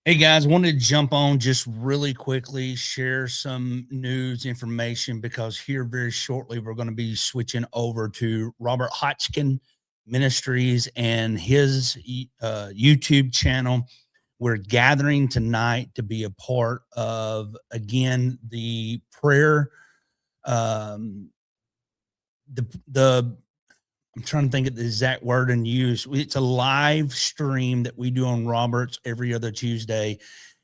Hey guys, wanted to jump on just really quickly, share some news information because here very shortly we're going to be switching over to Robert Hotchkin Ministries and his YouTube channel. We're gathering tonight to be a part of again the prayer. Um, the I'm trying to think of the exact word and use. It's a live stream that we do on Roberts every other Tuesday,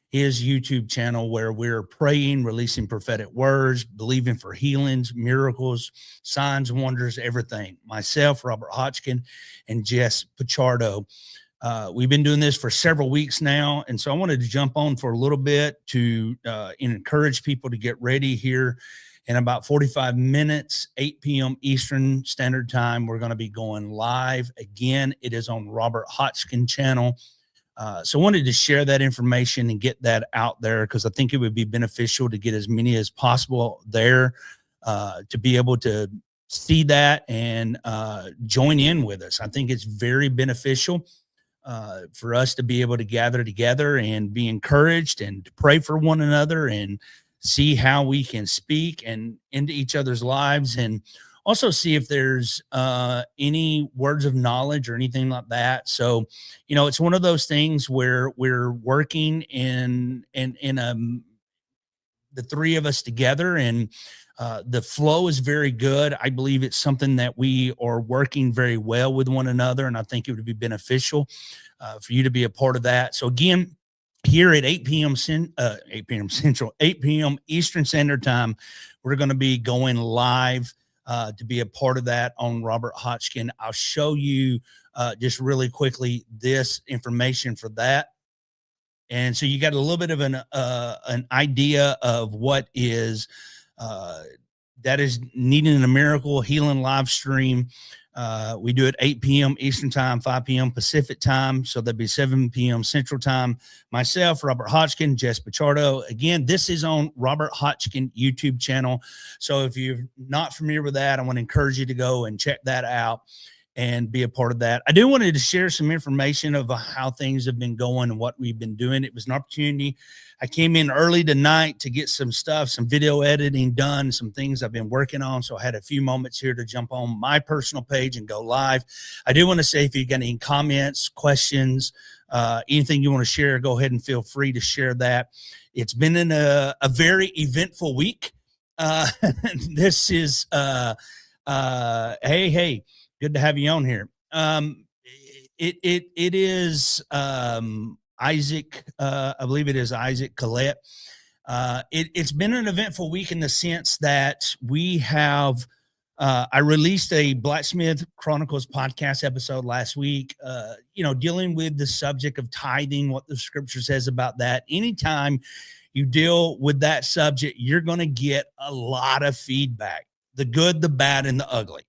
his YouTube channel, where we're praying, releasing prophetic words, believing for healings, miracles, signs, wonders, everything. Myself, Robert Hotchkin, and Jess Pichardo. We've been doing this for several weeks now. And so I wanted to jump on for a little bit to encourage people to get ready here. In about 45 minutes, 8 p.m. Eastern Standard Time, we're going to be going live. Again, it is on Robert Hotchkin channel. So I wanted to share that information and get that out there because I think it would be beneficial to get as many as possible there to be able to see that and join in with us. I think it's very beneficial for us to be able to gather together and be encouraged and to pray for one another and see how we can speak and into each other's lives and also see if there's any words of knowledge or anything like that. So, it's one of those things where we're working in the three of us together, and the flow is very good. I believe it's something that we are working very well with one another, and I think it would be beneficial for you to be a part of that. So again, here at 8 p.m. 8 p.m. Central, 8 p.m. Eastern Standard Time, we're going to be going live to be a part of that on Robert Hotchkin. I'll show you just really quickly this information for that. And so you got a little bit of an idea of what is uh, that is needing a miracle healing live stream. We do it 8 p.m. Eastern Time, 5 p.m. Pacific Time. So that'd be 7 p.m. Central Time. Myself, Robert Hotchkin, Jess Pichardo. Again, this is on Robert Hotchkin YouTube channel. So if you're not familiar with that, I want to encourage you to go and check that out and be a part of that. I do wanted to share some information of how things have been going and what we've been doing. It was an opportunity. I came in early tonight to get some stuff, some video editing done, some things I've been working on. So I had a few moments here to jump on my personal page and go live. I do want to say if you got any comments, questions, anything you want to share, go ahead and feel free to share that. It's been in a very eventful week. This is hey, good to have you on here. It is Isaac. I believe it is Isaac Collette. It's been an eventful week in the sense that we have. I released a Blacksmith Chronicles podcast episode last week. Dealing with the subject of tithing, what the scripture says about that. Anytime you deal with that subject, you're going to get a lot of feedback, the good, the bad, and the ugly.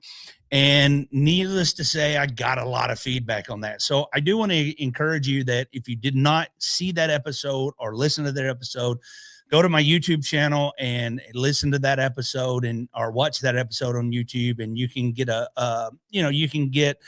And needless to say, I got a lot of feedback on that. So I do want to encourage you that if you did not see that episode or listen to that episode, go to my YouTube channel and listen to that episode or watch that episode on YouTube, and you can get you can get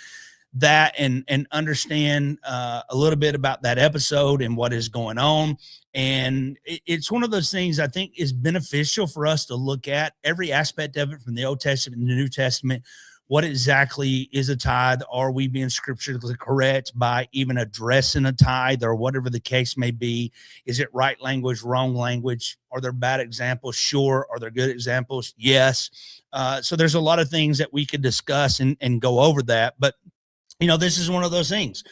that and understand a little bit about that episode and what is going on. And it's one of those things I think is beneficial for us to look at every aspect of it from the Old Testament and the New Testament. What exactly is a tithe? Are we being scripturally correct by even addressing a tithe or whatever the case may be? Is it right language, wrong language? Are there bad examples? Sure. Are there good examples? Yes. So there's a lot of things that we could discuss and go over that. But, this is one of those things.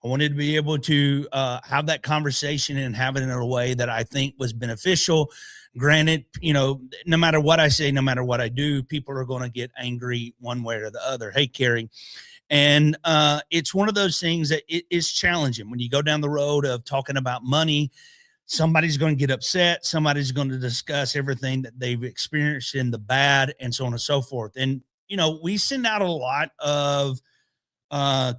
I wanted to be able to have that conversation and have it in a way that I think was beneficial. Granted, no matter what I say, no matter what I do, people are going to get angry one way or the other. Hey, Carrie. And it's one of those things that it is challenging when you go down the road of talking about money. Somebody's going to get upset. Somebody's going to discuss everything that they've experienced in the bad and so on and so forth. And, we send out a lot of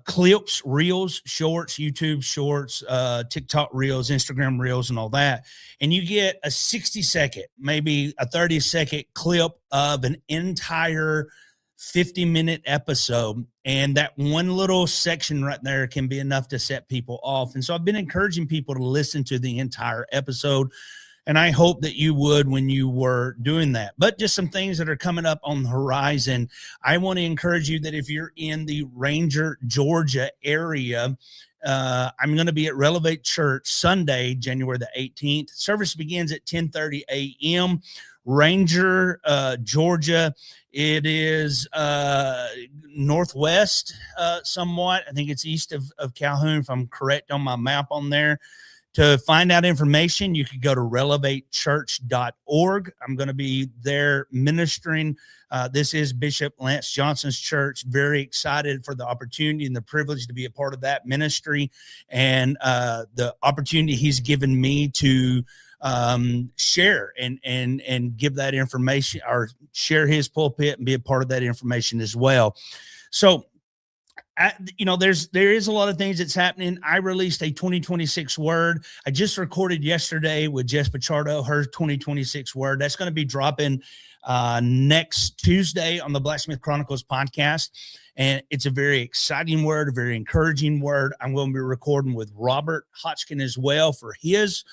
clips, reels, shorts, YouTube shorts, TikTok reels, Instagram reels, and all that. And you get a 60-second, maybe a 30-second clip of an entire 50-minute episode, and that one little section right there can be enough to set people off. And so I've been encouraging people to listen to the entire episode, and I hope that you would when you were doing that. But just some things that are coming up on the horizon. I want to encourage you that if you're in the Ranger, Georgia area, I'm going to be at Relevate Church Sunday, January the 18th. Service begins at 10:30 a.m. Ranger, Georgia. It is northwest somewhat. I think it's east of Calhoun, if I'm correct on my map on there. To find out information, you could go to relevatechurch.org. I'm going to be there ministering. This is Bishop Lance Johnson's church. Very excited for the opportunity and the privilege to be a part of that ministry, and the opportunity he's given me to share and give that information, or share his pulpit and be a part of that information as well. So, there is a lot of things that's happening. I released a 2026 word. I just recorded yesterday with Jess Pichardo, her 2026 word. That's going to be dropping next Tuesday on the Blacksmith Chronicles podcast. And it's a very exciting word, a very encouraging word. I'm going to be recording with Robert Hotchkin as well for his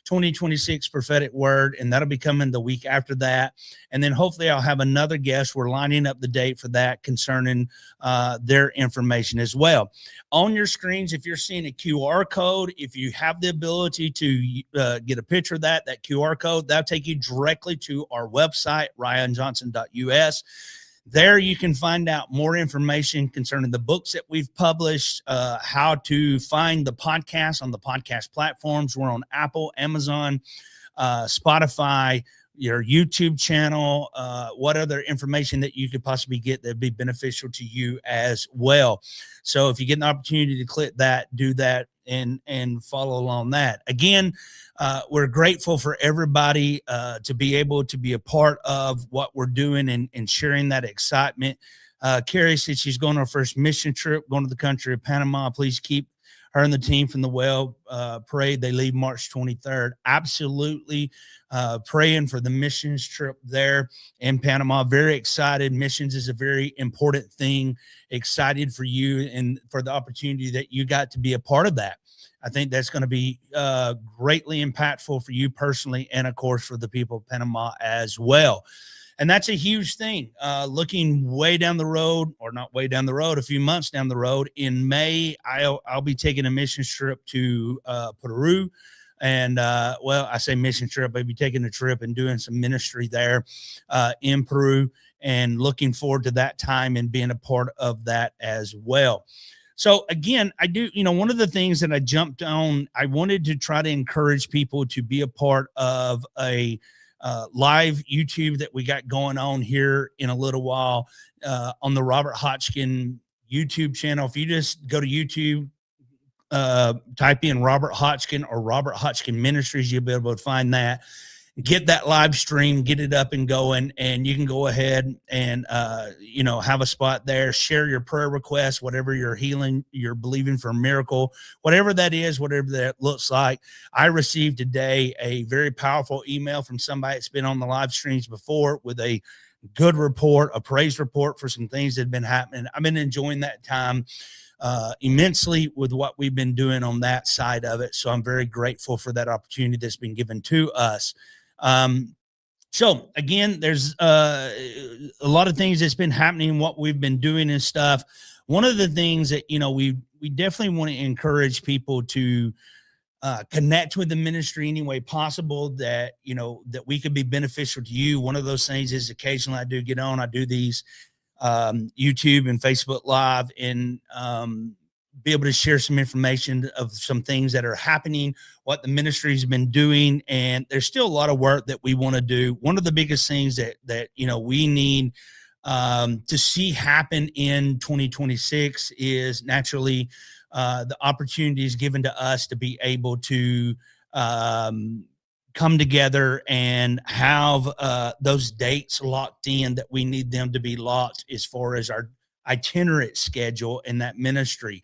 2026 prophetic word, and that'll be coming the week after that. And then hopefully I'll have another guest. We're lining up the date for that concerning their information as well. On your screens, if you're seeing a QR code, if you have the ability to get a picture of that QR code, that'll take you directly to our website, ryanjohnson.us. There you can find out more information concerning the books that we've published, how to find the podcast on the podcast platforms. We're on Apple, Amazon, Spotify, your YouTube channel, what other information that you could possibly get that'd be beneficial to you as well. So if you get an opportunity to click that, do that, and follow along that. Again, we're grateful for everybody to be able to be a part of what we're doing and sharing that excitement. Carrie said she's going on her first mission trip, going to the country of Panama. Please keep her and the team from the Well Parade. They leave March 23rd. Absolutely praying for the missions trip there in Panama. Very excited. Missions is a very important thing. Excited for you and for the opportunity that you got to be a part of that. I think that's going to be greatly impactful for you personally, and of course for the people of Panama as well. And that's a huge thing. Looking way down the road, or not way down the road, a few months down the road, in May, I'll be taking a mission trip to Peru. And I say mission trip, I'll be taking a trip and doing some ministry there in Peru, and looking forward to that time and being a part of that as well. So again, I do, one of the things that I jumped on, I wanted to try to encourage people to be a part of a live YouTube that we got going on here in a little while on the Robert Hotchkin YouTube channel. If you just go to YouTube, type in Robert Hotchkin or Robert Hotchkin Ministries, you'll be able to find that. Get that live stream, get it up and going, and you can go ahead and, have a spot there, share your prayer requests, whatever you're healing, you're believing for a miracle, whatever that is, whatever that looks like. I received today a very powerful email from somebody that's been on the live streams before with a good report, a praise report for some things that have been happening. I've been enjoying that time immensely with what we've been doing on that side of it. So I'm very grateful for that opportunity that's been given to us. So again, there's a lot of things that's been happening, what we've been doing and stuff. One of the things that, we definitely want to encourage people to connect with the ministry any way possible that, that we could be beneficial to you. One of those things is occasionally I do these YouTube and Facebook Live, and be able to share some information of some things that are happening, what the ministry has been doing. And there's still a lot of work that we want to do. One of the biggest things that we need to see happen in 2026 is naturally the opportunities given to us to be able to come together and have those dates locked in that we need them to be locked as far as our itinerant schedule in that ministry.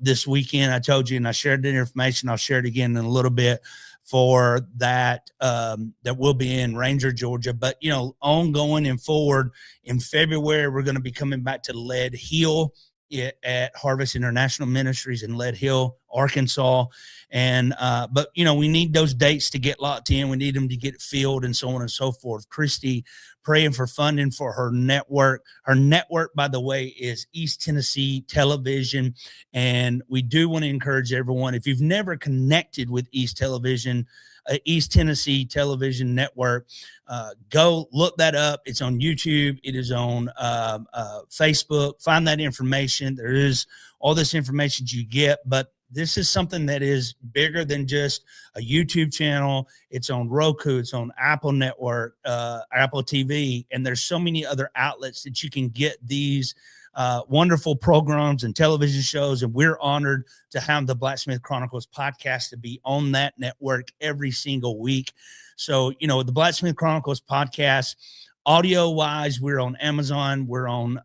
This weekend I told you, and I shared the information, I'll share it again in a little bit. for that, that will be in Ranger, Georgia. But, ongoing and forward in February, we're going to be coming back to Lead Hill at Harvest International Ministries in Lead Hill, Arkansas. And, but we need those dates to get locked in. We need them to get filled and so on and so forth. Christy praying for funding for her network. Her network, by the way, is East Tennessee Television. And we do want to encourage everyone, if you've never connected with East Tennessee Television Network, go look that up. It's on YouTube. It is on Facebook. Find that information. There is all this information you get, but this is something that is bigger than just a YouTube channel. It's on Roku. It's on Apple Network, Apple TV, and there's so many other outlets that you can get these wonderful programs and television shows. And we're honored to have the Blacksmith Chronicles podcast to be on that network every single week. So, the Blacksmith Chronicles podcast, audio wise, we're on Amazon, we're on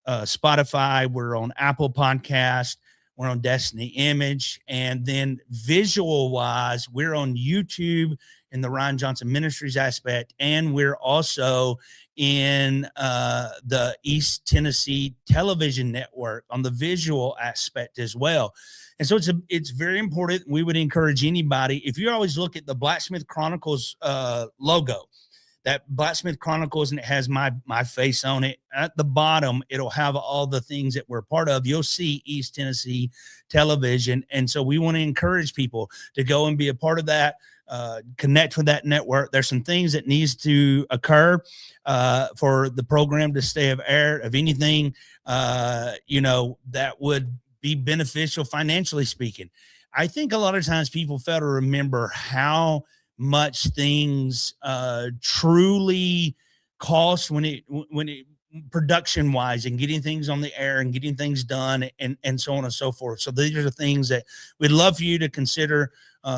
Spotify, we're on Apple Podcast, we're on Destiny Image, and then visual wise, we're on YouTube in the Ryan Johnson Ministries aspect, and we're also in the East Tennessee Television Network on the visual aspect as well. And so it's very important. We would encourage anybody, if you always look at the Blacksmith Chronicles logo, that Blacksmith Chronicles, and it has my face on it. At the bottom, it'll have all the things that we're part of. You'll see East Tennessee Television. And so we want to encourage people to go and be a part of that, connect with that network. There's some things that needs to occur for the program to stay of air, of anything, that would be beneficial financially speaking. I think a lot of times people fail to remember how much things truly cost when it production wise and getting things on the air and getting things done and so on and so forth. So these are the things that we'd love for you to consider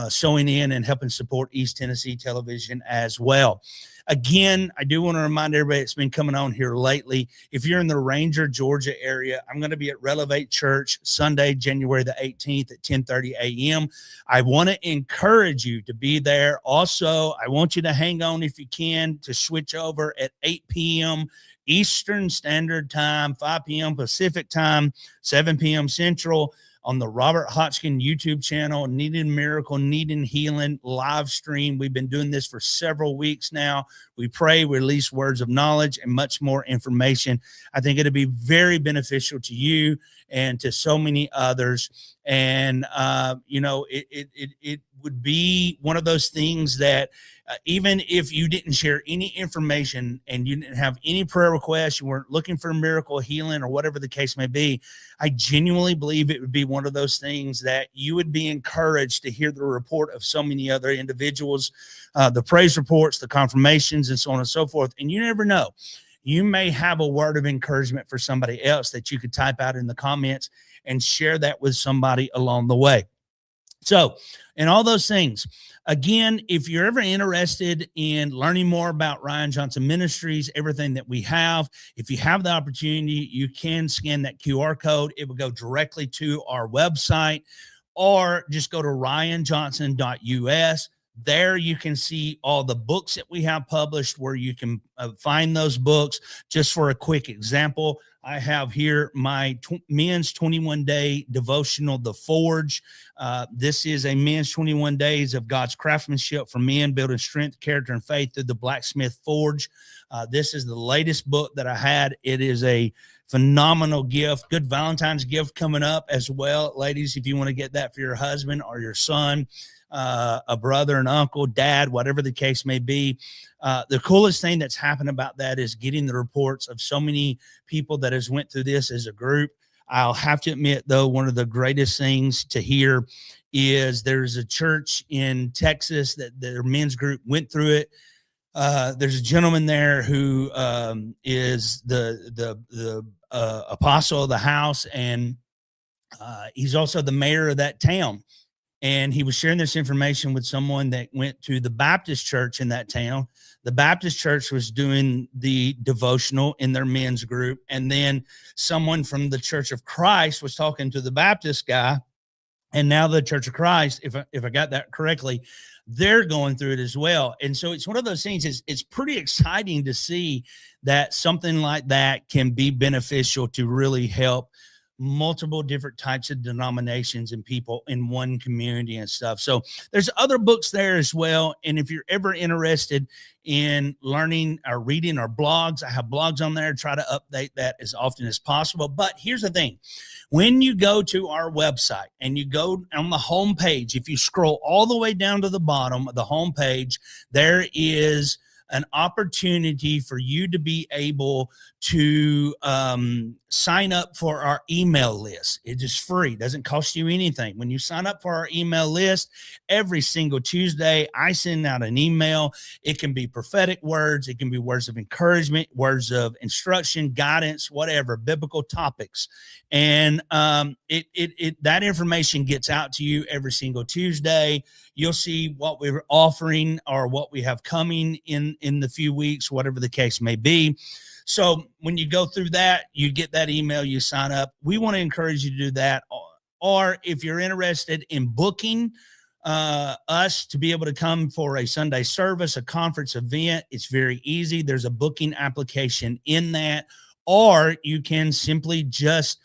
sewing in and helping support East Tennessee Television as well. Again, I do want to remind everybody that's been coming on here lately, if you're in the Ranger, Georgia area, I'm going to be at Relevate Church Sunday, January the 18th at 10:30 a.m. I want to encourage you to be there. Also, I want you to hang on if you can to switch over at 8 p.m. Eastern Standard Time, 5 p.m. Pacific Time, 7 p.m. Central, on the Robert Hotchkin YouTube channel, Needing Miracle, Needing Healing live stream. We've been doing this for several weeks now. We pray, release words of knowledge and much more information. I think it'll be very beneficial to you and to so many others. And, it would be one of those things that even if you didn't share any information and you didn't have any prayer requests, you weren't looking for a miracle healing or whatever the case may be, I genuinely believe it would be one of those things that you would be encouraged to hear the report of so many other individuals, the praise reports, the confirmations, and so on and so forth. And you never know. You may have a word of encouragement for somebody else that you could type out in the comments and share that with somebody along the way. So, and all those things. Again, if you're ever interested in learning more about Ryan Johnson Ministries, everything that we have, if you have the opportunity, you can scan that QR code. It will go directly to our website, or just go to ryanjohnson.us. There you can see all the books that we have published, where you can find those books. Just for a quick example, I have here my men's 21-day devotional, The Forge. This is a men's 21 days of God's craftsmanship for men, building strength, character, and faith through the Blacksmith Forge. This is the latest book that I had. It is a phenomenal gift. Good Valentine's gift coming up as well. Ladies, if you want to get that for your husband or your son, a brother, an uncle, dad, whatever the case may be. The coolest thing that's happened about that is getting the reports of so many people that has went through this as a group. I'll have to admit, though, one of the greatest things to hear is there's a church in Texas that their men's group went through it. There's a gentleman there who is the apostle of the house, and he's also the mayor of that town. And he was sharing this information with someone that went to the Baptist church in that town. The Baptist church was doing the devotional in their men's group. And then someone from the Church of Christ was talking to the Baptist guy. And now the Church of Christ, if I got that correctly, they're going through it as well. And so it's one of those things. It's pretty exciting to see that something like that can be beneficial to really help multiple different types of denominations and people in one community and stuff. So there's other books there as well. And if you're ever interested in learning or reading our blogs, I have blogs on there. Try to update that as often as possible. But here's the thing. When you go to our website and you go on the home page, if you scroll all the way down to the bottom of the home page, there is an opportunity for you to be able to sign up for our email list. It is free, doesn't cost you anything. When you sign up for our email list, every single Tuesday, I send out an email. It can be prophetic words, it can be words of encouragement, words of instruction, guidance, whatever, biblical topics. And that information gets out to you every single Tuesday. You'll see what we're offering or what we have coming in the few weeks, whatever the case may be. So when you go through that, you get that email, you sign up. We want to encourage you to do that. Or if you're interested in booking us to be able to come for a Sunday service, a conference event, it's very easy. There's a booking application in that. Or you can simply just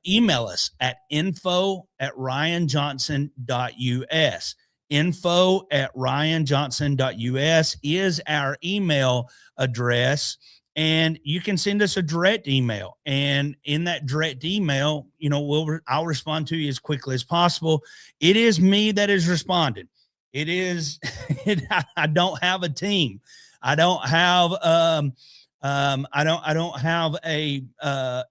email us at info@ryanjohnson.us. info@ryanjohnson.us is our email address. And you can send us a direct email. And in that direct email, I'll respond to you as quickly as possible. It is me that is responding. It is, I don't have a team. I don't have, I don't have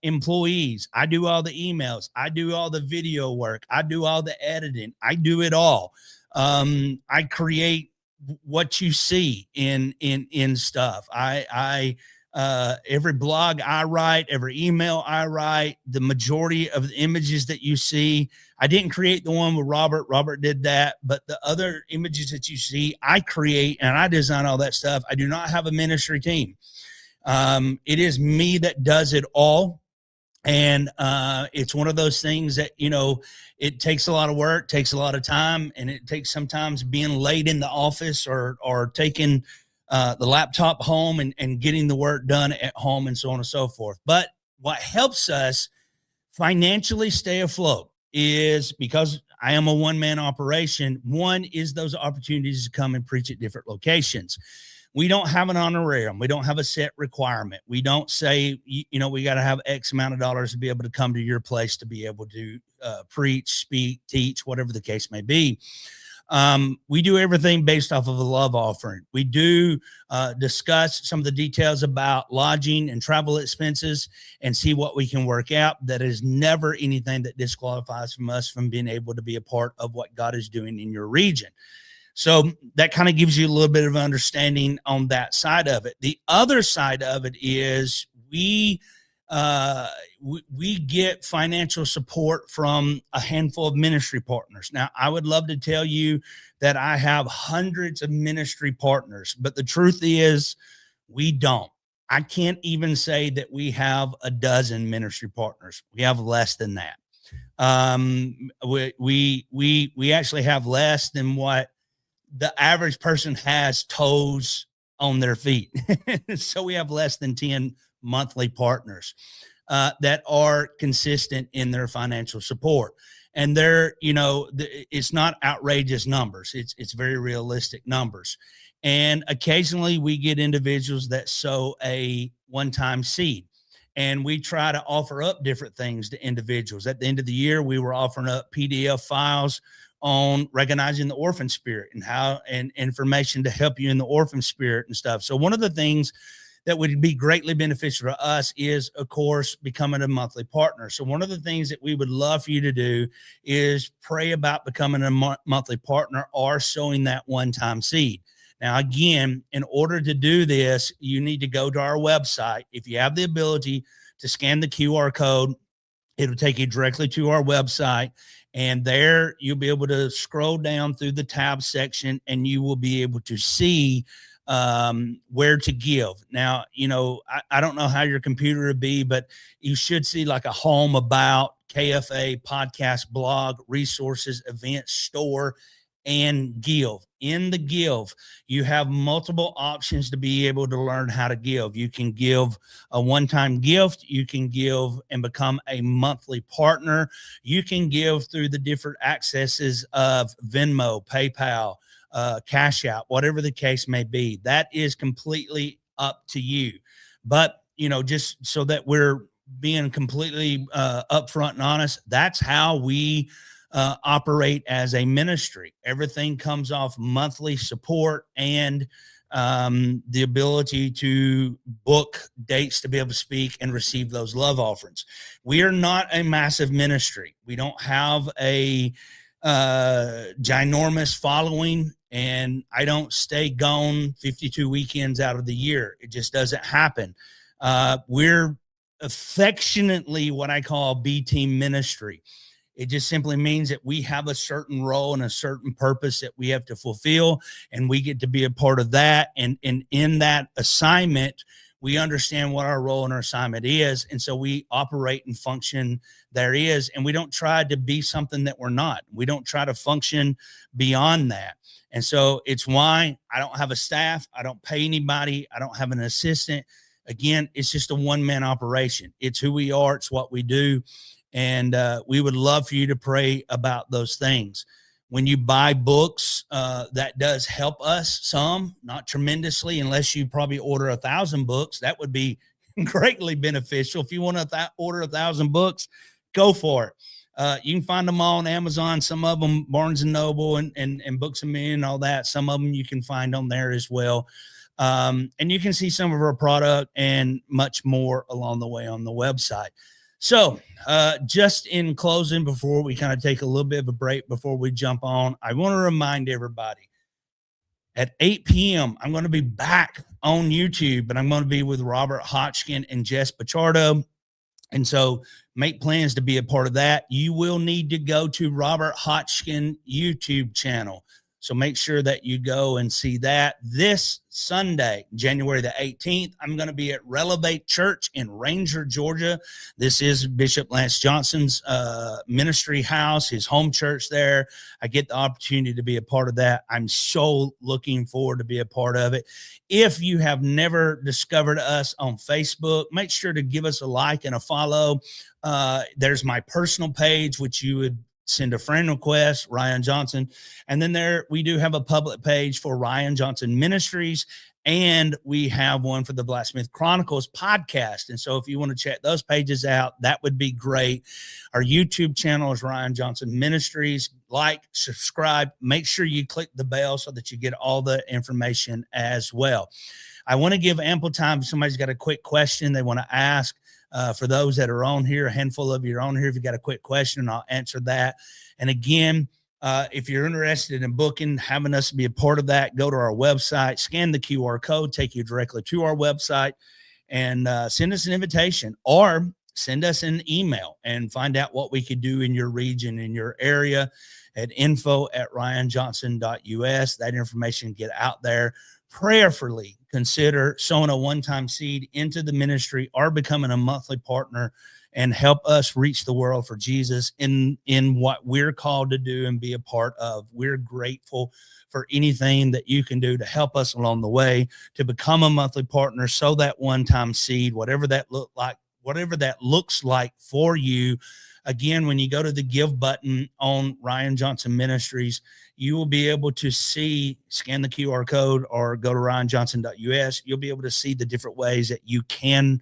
employees. I do all the emails. I do all the video work. I do all the editing. I do it all. I create what you see in stuff. Every blog I write, every email I write, the majority of the images that you see, I didn't create the one with Robert. Robert did that, but the other images that you see, I create and I design all that stuff. I do not have a ministry team. It is me that does it all. And it's one of those things that, it takes a lot of work, takes a lot of time, and it takes sometimes being late in the office or taking the laptop home and getting the work done at home and so on and so forth. But what helps us financially stay afloat is because I am a one-man operation. One is those opportunities to come and preach at different locations. We don't have an honorarium. We don't have a set requirement. We don't say, we got to have X amount of dollars to be able to come to your place to be able to preach, speak, teach, whatever the case may be. We do everything based off of a love offering. We do discuss some of the details about lodging and travel expenses and see what we can work out. That is never anything that disqualifies from us from being able to be a part of what God is doing in your region. So that kind of gives you a little bit of understanding on that side of it. The other side of it is we get financial support from a handful of ministry partners. Now, I would love to tell you that I have hundreds of ministry partners, but the truth is we don't. I can't even say that we have a dozen ministry partners. We have less than that. We actually have less than what the average person has toes on their feet. So we have less than 10 monthly partners that are consistent in their financial support. And they're, it's not outrageous numbers. It's very realistic numbers. And occasionally we get individuals that sow a one-time seed. And we try to offer up different things to individuals. At the end of the year, we were offering up PDF files on recognizing the orphan spirit and information to help you in the orphan spirit and stuff. So one of the things that would be greatly beneficial to us is, of course, becoming a monthly partner. So one of the things that we would love for you to do is pray about becoming a monthly partner or sowing that one-time seed. Now, again, in order to do this, you need to go to our website. If you have the ability to scan the QR code, it'll take you directly to our website. And there you'll be able to scroll down through the tab section and you will be able to see where to give. Now, I don't know how your computer would be, but you should see like a home about KFA, podcast, blog, resources, events, store, and give. In the give, you have multiple options to be able to learn how to give. You can give a one-time gift. You can give and become a monthly partner. You can give through the different accesses of Venmo, PayPal, Cash App, whatever the case may be. That is completely up to you. But, just so that we're being completely upfront and honest, that's how we operate as a ministry. Everything comes off monthly support and the ability to book dates to be able to speak and receive those love offerings. We are not a massive ministry. We don't have a ginormous following, and I don't stay gone 52 weekends out of the year. It just doesn't happen. We're affectionately what I call B team ministry. It just simply means that we have a certain role and a certain purpose that we have to fulfill, and we get to be a part of that. And in that assignment, we understand what our role and our assignment is. And so we operate and function there is, and we don't try to be something that we're not. We don't try to function beyond that. And so it's why I don't have a staff. I don't pay anybody. I don't have an assistant. Again, it's just a one-man operation. It's who we are. It's what we do. And we would love for you to pray about those things. When you buy books, that does help us some, not tremendously, unless you probably order 1,000 books. That would be greatly beneficial. If you want to order 1,000 books, go for it. You can find them all on Amazon. Some of them, Barnes & Noble and Books A Million and all that. Some of them you can find on there as well. And you can see some of our product and much more along the way on the website. So just in closing, before we kind of take a little bit of a break before we jump on, I want to remind everybody at 8 p.m., I'm going to be back on YouTube, and I'm going to be with Robert Hotchkin and Jess Pichardo. And so make plans to be a part of that. You will need to go to Robert Hotchkin YouTube channel. So make sure that you go and see that. This Sunday, January the 18th, I'm going to be at Relevate Church in Ranger, Georgia. This is Bishop Lance Johnson's ministry house, his home church there. I get the opportunity to be a part of that. I'm so looking forward to be a part of it. If you have never discovered us on Facebook, make sure to give us a like and a follow. There's my personal page, which you would send a friend request, Ryan Johnson. And then there we do have a public page for Ryan Johnson Ministries, and we have one for the Blacksmith Chronicles podcast. And so if you want to check those pages out, that would be great. Our YouTube channel is Ryan Johnson Ministries. Like, subscribe, make sure you click the bell so that you get all the information as well. I want to give ample time if somebody's got a quick question they want to ask. For those that are on here, a handful of you are on here. If you got a quick question, I'll answer that. And again, if you're interested in booking, having us be a part of that, go to our website, scan the QR code, take you directly to our website, and send us an invitation, or send us an email and find out what we could do in your region, in your area, at info@ryanjohnson.us. That information get out there. Prayerfully consider sowing a one-time seed into the ministry or becoming a monthly partner and help us reach the world for Jesus in what we're called to do and be a part of. We're grateful for anything that you can do to help us along the way to become a monthly partner. So that one-time seed, whatever that looks like for you. Again, when you go to the give button on Ryan Johnson Ministries, you will be able to scan the QR code or go to ryanjohnson.us. You'll be able to see the different ways that you can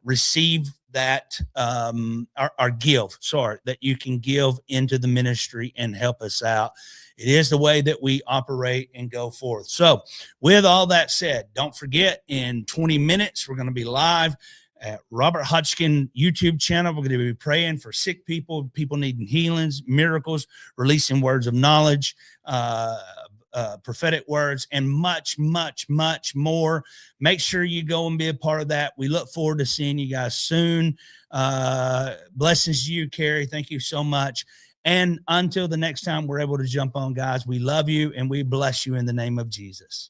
receive that that you can give into the ministry and help us out. It is the way that we operate and go forth. So with all that said, don't forget, in 20 minutes, we're going to be live at Robert Hotchkin YouTube channel. We're going to be praying for sick people, people needing healings, miracles, releasing words of knowledge, prophetic words, and much, much, much more. Make sure you go and be a part of that. We look forward to seeing you guys soon. Blessings to you, Carrie. Thank you so much. And until the next time we're able to jump on, guys, we love you and we bless you in the name of Jesus.